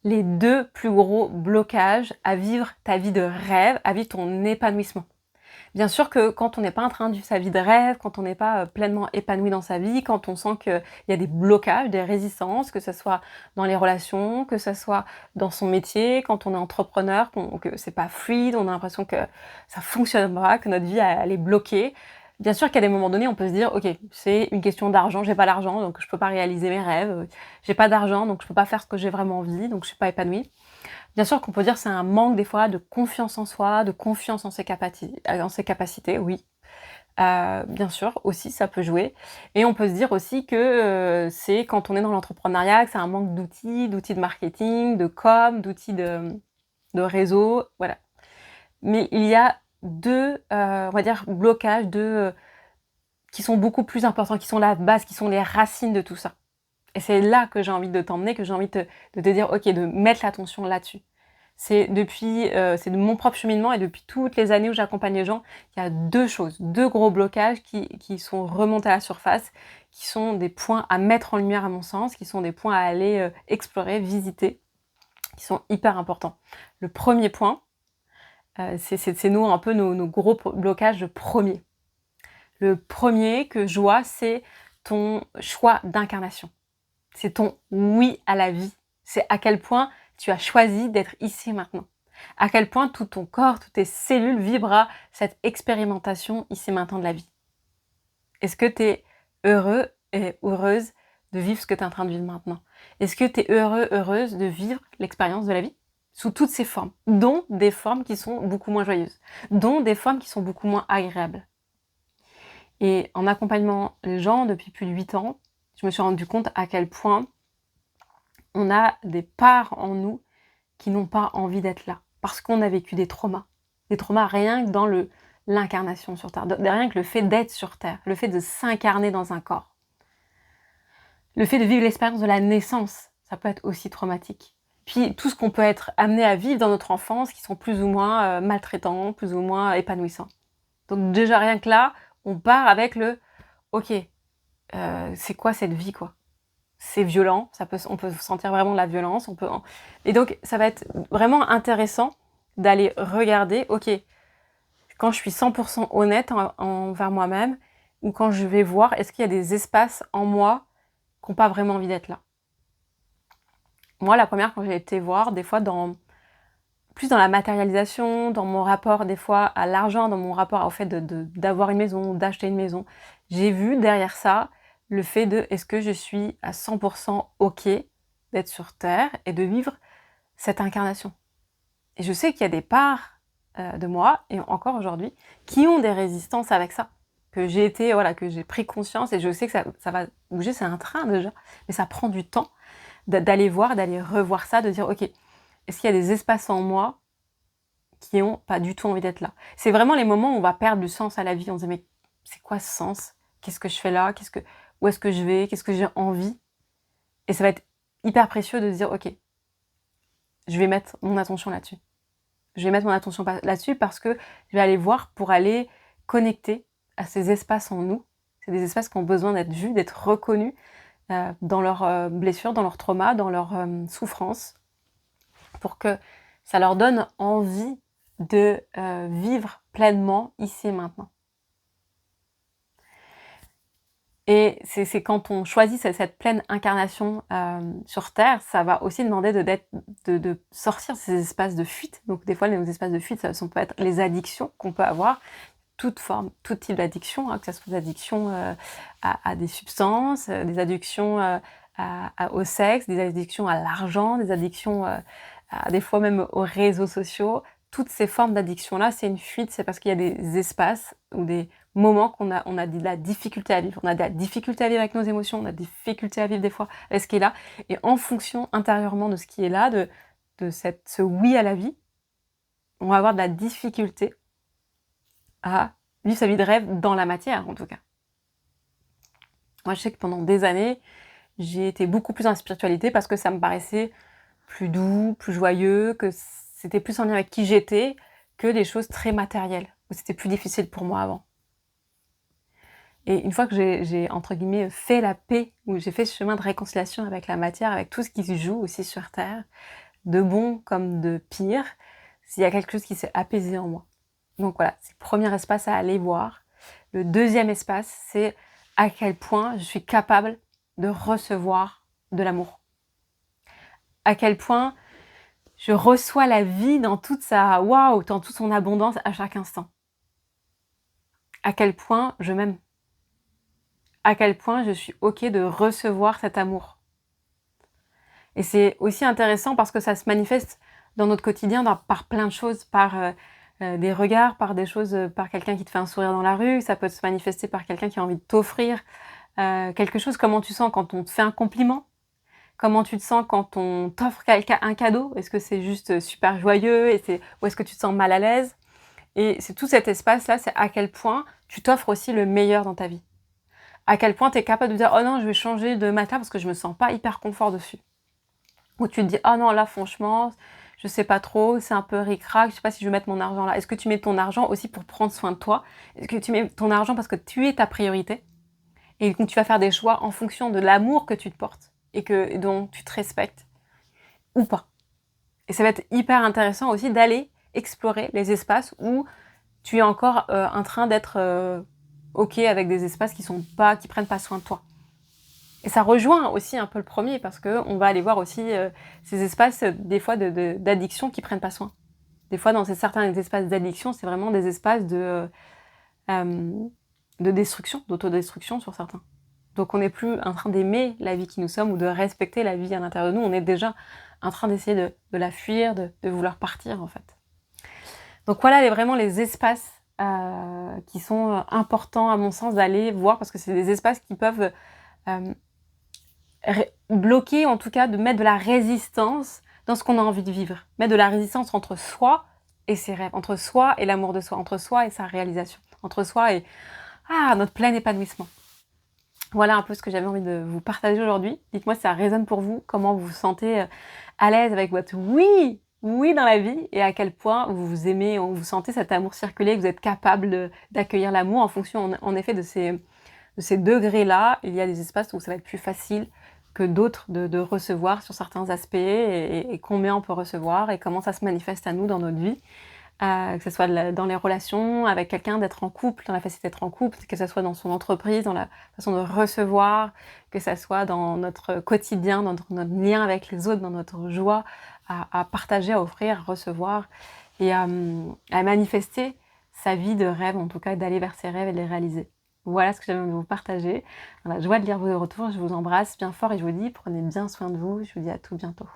les 2 plus gros blocages à vivre ta vie de rêve, à vivre ton épanouissement. Bien sûr que quand on n'est pas en train de vivre sa vie de rêve, quand on n'est pas, pleinement épanoui dans sa vie, quand on sent qu'il y a des blocages, des résistances, que ce soit dans les relations, que ce soit dans son métier, quand on est entrepreneur, que c'est pas fluide, on a l'impression que ça fonctionne pas, que notre vie elle est bloquée. Bien sûr qu'à des moments donnés, on peut se dire: «OK, c'est une question d'argent, j'ai pas l'argent, donc je peux pas réaliser mes rêves, j'ai pas d'argent, donc je peux pas faire ce que j'ai vraiment envie, donc je suis pas épanouie». Bien sûr qu'on peut dire que c'est un manque des fois de confiance en soi, de confiance en ses capacités, oui. Bien sûr, aussi ça peut jouer et on peut se dire aussi que, c'est quand on est dans l'entrepreneuriat, que c'est un manque d'outils de marketing, de com, d'outils de réseau, voilà. Mais il y a 2 on va dire blocages, qui sont beaucoup plus importants, qui sont la base, qui sont les racines de tout ça et c'est là que j'ai envie de t'emmener, que j'ai envie de te dire: «OK», de mettre l'attention là-dessus. C'est de mon propre cheminement et depuis toutes les années où j'accompagne les gens, il y a 2 choses, 2 gros blocages qui sont remontés à la surface, qui sont des points à mettre en lumière à mon sens, qui sont des points à aller, explorer, visiter, qui sont hyper importants. Le premier point, c'est nous un peu nos gros blocages premiers. Le premier que je vois, c'est ton choix d'incarnation. C'est ton oui à la vie. C'est à quel point tu as choisi d'être ici maintenant. À quel point tout ton corps, toutes tes cellules vibrent à cette expérimentation ici maintenant de la vie. Est-ce que tu es heureux et heureuse de vivre ce que tu es en train de vivre maintenant? Est-ce que tu es heureux, heureuse de vivre l'expérience de la vie sous toutes ses formes, dont des formes qui sont beaucoup moins joyeuses, dont des formes qui sont beaucoup moins agréables? Et en accompagnant les gens depuis plus de 8 ans, je me suis rendu compte à quel point on a des parts en nous qui n'ont pas envie d'être là, parce qu'on a vécu des traumas. Des traumas rien que dans l'incarnation sur Terre, rien que le fait d'être sur Terre, le fait de s'incarner dans un corps. Le fait de vivre l'expérience de la naissance, ça peut être aussi traumatique. Puis tout ce qu'on peut être amené à vivre dans notre enfance qui sont plus ou moins maltraitants, plus ou moins épanouissants. Donc déjà rien que là, on part avec le OK, c'est quoi cette vie quoi? C'est violent, on peut sentir vraiment de la violence, et donc ça va être vraiment intéressant d'aller regarder, OK, quand je suis 100 honnête envers moi-même ou quand je vais voir, est-ce qu'il y a des espaces en moi qui ont pas vraiment envie d'être là? Moi, la première quand j'ai été voir, des fois plus dans la matérialisation, dans mon rapport des fois à l'argent, dans mon rapport au fait d'avoir une maison, d'acheter une maison, j'ai vu derrière ça le fait de est-ce que je suis à 100 OK d'être sur terre et de vivre cette incarnation? Et je sais qu'il y a des parts, de moi et encore aujourd'hui, qui ont des résistances avec ça. Que j'ai pris conscience et je sais que ça va bouger, c'est un train déjà, mais ça prend du temps d'aller voir, d'aller revoir ça, de dire: «OK, est-ce qu'il y a des espaces en moi qui ont pas du tout envie d'être là?» C'est vraiment les moments où on va perdre du sens à la vie. On se dit: «Mais c'est quoi ce sens? Qu'est-ce que je fais là? Où est-ce que je vais? Qu'est-ce que j'ai envie?» Et ça va être hyper précieux de se dire: «OK, je vais mettre mon attention là-dessus. Je vais mettre mon attention là-dessus parce que je vais aller voir pour aller connecter à ces espaces en nous». C'est des espaces qui ont besoin d'être vus, d'être reconnus, dans leurs, blessures, dans leurs traumas, dans leurs, souffrances, pour que ça leur donne envie de, vivre pleinement ici et maintenant. Et c'est quand on choisit cette pleine incarnation, sur terre, ça va aussi demander de sortir de ces espaces de fuite. Donc des fois, nos espaces de fuite, ça peut être les addictions qu'on peut avoir, toute forme, tout type d'addiction, hein, que ça soit des addictions, à des substances, des addictions, au sexe, des addictions à l'argent, des addictions, des fois même aux réseaux sociaux. Toutes ces formes d'addiction-là, c'est une fuite, c'est parce qu'il y a des espaces ou des moments on a de la difficulté à vivre. On a de la difficulté à vivre avec nos émotions, on a des difficultés à vivre des fois avec ce qui est là. Et en fonction intérieurement de ce qui est là, ce oui à la vie, on va avoir de la difficulté à vivre sa vie de rêve dans la matière, en tout cas. Moi, je sais que pendant des années, j'ai été beaucoup plus dans la spiritualité parce que ça me paraissait plus doux, plus joyeux, que c'était plus en lien avec qui j'étais que des choses très matérielles, où c'était plus difficile pour moi avant. Et une fois que j'ai entre guillemets «fait la paix», où j'ai fait ce chemin de réconciliation avec la matière, avec tout ce qui se joue aussi sur terre, de bon comme de pire, s'il y a quelque chose qui s'est apaisé en moi. Donc voilà, c'est le premier espace à aller voir. Le deuxième espace, c'est à quel point je suis capable de recevoir de l'amour. À quel point je reçois la vie dans toute sa waouh, dans toute son abondance à chaque instant. À quel point je m'aime. À quel point je suis OK de recevoir cet amour. Et c'est aussi intéressant parce que ça se manifeste dans notre quotidien par plein de choses, par des regards, par des choses, par quelqu'un qui te fait un sourire dans la rue, ça peut se manifester par quelqu'un qui a envie de t'offrir quelque chose, comment tu sens quand on te fait un compliment, comment tu te sens quand on t'offre un cadeau, est-ce que c'est juste super joyeux ou est-ce que tu te sens mal à l'aise? Et c'est tout cet espace-là, c'est à quel point tu t'offres aussi le meilleur dans ta vie. À quel point tu es capable de dire « Oh non, je vais changer de matelas parce que je me sens pas hyper confort dessus. » Ou tu te dis « Oh non, là franchement, je sais pas trop, c'est un peu ric-rac, je sais pas si je vais mettre mon argent là. » Est-ce que tu mets ton argent aussi pour prendre soin de toi? Est-ce que tu mets ton argent parce que tu es ta priorité? Et donc tu vas faire des choix en fonction de l'amour que tu te portes et dont tu te respectes ou pas. Et ça va être hyper intéressant aussi d'aller explorer les espaces où tu es encore en train d'être OK avec des espaces qui prennent pas soin de toi. Et ça rejoint aussi un peu le premier parce qu'on va aller voir aussi ces espaces des fois d'addiction qui prennent pas soin. Des fois dans certains espaces d'addiction, c'est vraiment des espaces de destruction, d'autodestruction sur certains. Donc on n'est plus en train d'aimer la vie qui nous sommes ou de respecter la vie à l'intérieur de nous, on est déjà en train d'essayer de la fuir, de vouloir partir en fait. Donc voilà vraiment les espaces qui sont importants à mon sens d'aller voir parce que c'est des espaces qui peuvent bloquer, en tout cas de mettre de la résistance dans ce qu'on a envie de vivre. Mettre de la résistance entre soi et ses rêves, entre soi et l'amour de soi, entre soi et sa réalisation, entre soi et notre plein épanouissement. Voilà un peu ce que j'avais envie de vous partager aujourd'hui. Dites-moi si ça résonne pour vous, comment vous vous sentez à l'aise avec votre oui dans la vie et à quel point vous vous aimez, vous sentez cet amour circuler, que vous êtes capable d'accueillir l'amour en fonction en effet de ces degrés-là. Il y a des espaces où ça va être plus facile que d'autres de recevoir sur certains aspects et combien on peut recevoir et comment ça se manifeste à nous dans notre vie. Que ce soit dans les relations avec quelqu'un, d'être en couple, dans la facilité d'être en couple, que ce soit dans son entreprise, dans la façon de recevoir, que ce soit dans notre quotidien, dans notre lien avec les autres, dans notre joie à partager, à offrir, à recevoir et à manifester sa vie de rêve, en tout cas d'aller vers ses rêves et de les réaliser. Voilà ce que j'avais envie de vous partager. Dans la joie de lire vos retours, je vous embrasse bien fort et je vous dis prenez bien soin de vous. Je vous dis à tout bientôt.